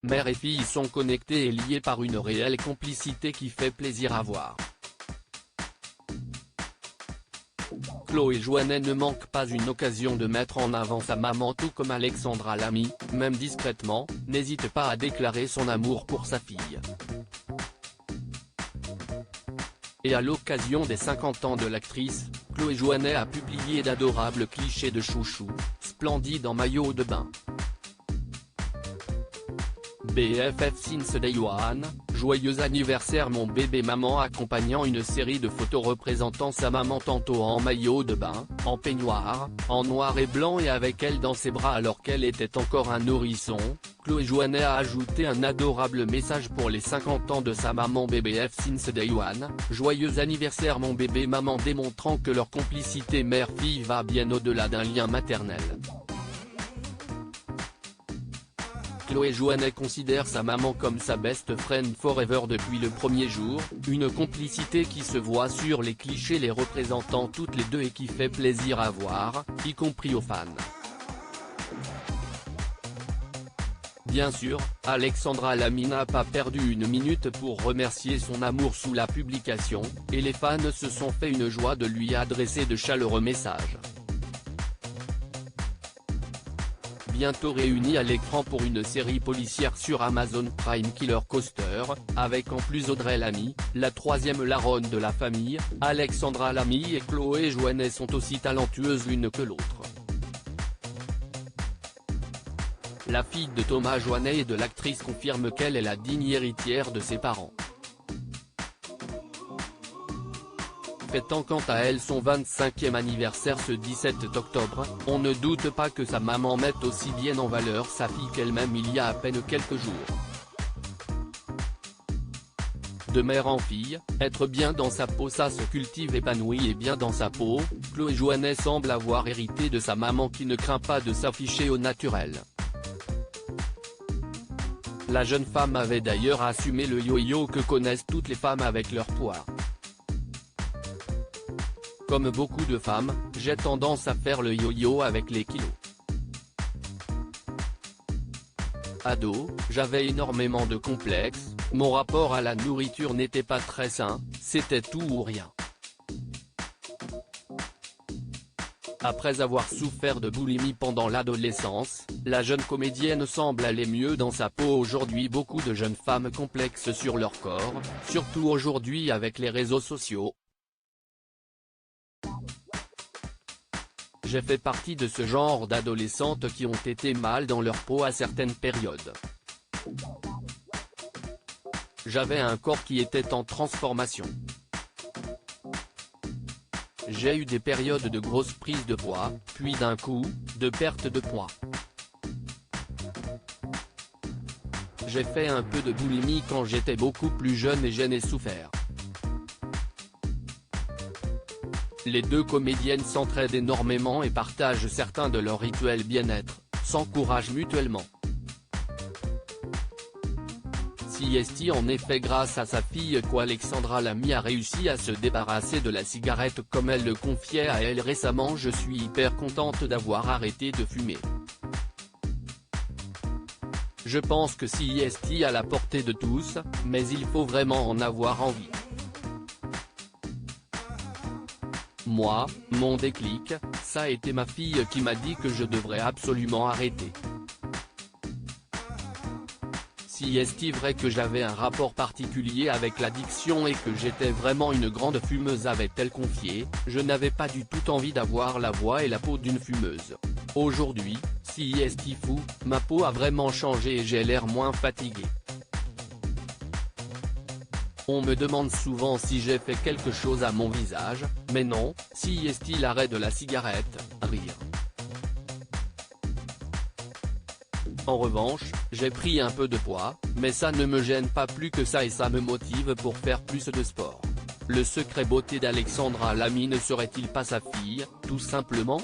Mère et fille sont connectés et liés par une réelle complicité qui fait plaisir à voir. Chloé Jouannet ne manque pas une occasion de mettre en avant sa maman, tout comme Alexandra Lamy, même discrètement, n'hésite pas à déclarer son amour pour sa fille. Et à l'occasion des 50 ans de l'actrice, Chloé Jouannet a publié d'adorables clichés de chouchou, splendides en maillot de bain. BFF since day one, joyeux anniversaire mon bébé maman, accompagnant une série de photos représentant sa maman tantôt en maillot de bain, en peignoir, en noir et blanc et avec elle dans ses bras alors qu'elle était encore un nourrisson. Chloé Jouannet a ajouté un adorable message pour les 50 ans de sa maman. BBF since day one, joyeux anniversaire mon bébé maman, démontrant que leur complicité mère-fille va bien au-delà d'un lien maternel. Chloé Jouannet considère sa maman comme sa best friend forever depuis le premier jour, une complicité qui se voit sur les clichés les représentant toutes les deux et qui fait plaisir à voir, y compris aux fans. Bien sûr, Alexandra Lamy n'a pas perdu une minute pour remercier son amour sous la publication, et les fans se sont fait une joie de lui adresser de chaleureux messages. Bientôt réunis à l'écran pour une série policière sur Amazon Prime, Killer Coaster, avec en plus Audrey Lamy, la troisième larronne de la famille, Alexandra Lamy et Chloé Jouannet sont aussi talentueuses l'une que l'autre. La fille de Thomas Jouannet et de l'actrice confirme qu'elle est la digne héritière de ses parents. Fêtant quant à elle son 25e anniversaire ce 17 octobre, on ne doute pas que sa maman mette aussi bien en valeur sa fille qu'elle-même il y a à peine quelques jours. De mère en fille, être bien dans sa peau, ça se cultive. Épanouie et bien dans sa peau, Chloé Jouannet semble avoir hérité de sa maman qui ne craint pas de s'afficher au naturel. La jeune femme avait d'ailleurs assumé le yo-yo que connaissent toutes les femmes avec leur poids. Comme beaucoup de femmes, j'ai tendance à faire le yo-yo avec les kilos. Ado, j'avais énormément de complexes, mon rapport à la nourriture n'était pas très sain, c'était tout ou rien. Après avoir souffert de boulimie pendant l'adolescence, la jeune comédienne semble aller mieux dans sa peau aujourd'hui. Beaucoup de jeunes femmes complexes sur leur corps, surtout aujourd'hui avec les réseaux sociaux. J'ai fait partie de ce genre d'adolescentes qui ont été mal dans leur peau à certaines périodes. J'avais un corps qui était en transformation. J'ai eu des périodes de grosses prises de poids, puis d'un coup, de perte de poids. J'ai fait un peu de boulimie quand j'étais beaucoup plus jeune et j'en ai souffert. Les deux comédiennes s'entraident énormément et partagent certains de leurs rituels bien-être, s'encouragent mutuellement. CST en effet, grâce à sa fille Alexandra Lamy a réussi à se débarrasser de la cigarette comme elle le confiait à elle récemment. Je suis hyper contente d'avoir arrêté de fumer. Je pense que CST à la portée de tous, mais il faut vraiment en avoir envie. Moi, mon déclic, ça a été ma fille qui m'a dit que je devrais absolument arrêter. Si est-il vrai que j'avais un rapport particulier avec l'addiction et que j'étais vraiment une grande fumeuse, avait-elle confié, je n'avais pas du tout envie d'avoir la voix et la peau d'une fumeuse. Aujourd'hui, si est-il fou, ma peau a vraiment changé et j'ai l'air moins fatigué. On me demande souvent si j'ai fait quelque chose à mon visage, mais non. Si est-il l'arrêt de la cigarette, rire. En revanche, j'ai pris un peu de poids, mais ça ne me gêne pas plus que ça et ça me motive pour faire plus de sport. Le secret beauté d'Alexandra Lamy ne serait-il pas sa fille, tout simplement ?